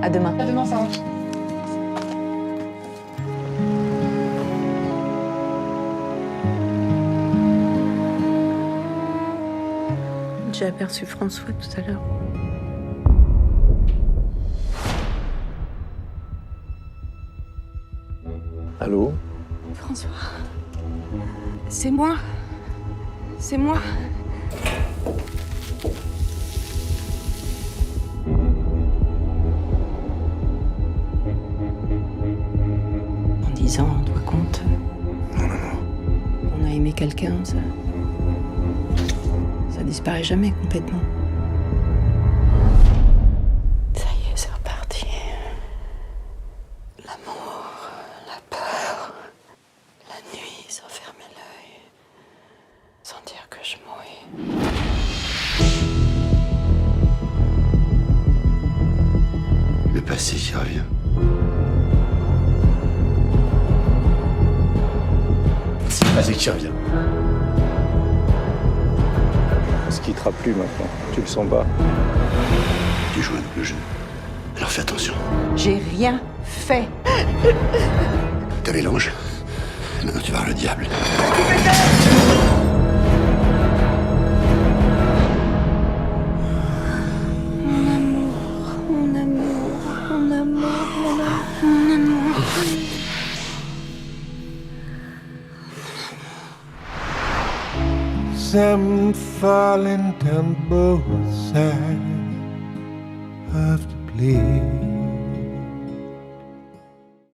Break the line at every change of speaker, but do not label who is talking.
À demain.
À demain, Sarah.
J'ai aperçu François tout à l'heure.
Allô?
François, c'est moi. C'est moi. En 10 ans, on doit compte. On a aimé quelqu'un, ça disparaît jamais complètement. Ça y est, c'est reparti. L'amour, la peur, la nuit sans fermer l'œil, sans dire que je mourais.
Le passé qui revient. C'est le passé qui revient.
On se quittera plus maintenant. Tu le sens pas?
Tu joues un double jeu. Alors fais attention.
J'ai rien fait.
T'avais l'ange. Maintenant tu vas voir le diable.
Mon amour, mon amour, mon amour, mon amour.
Some fall into both sides of the play.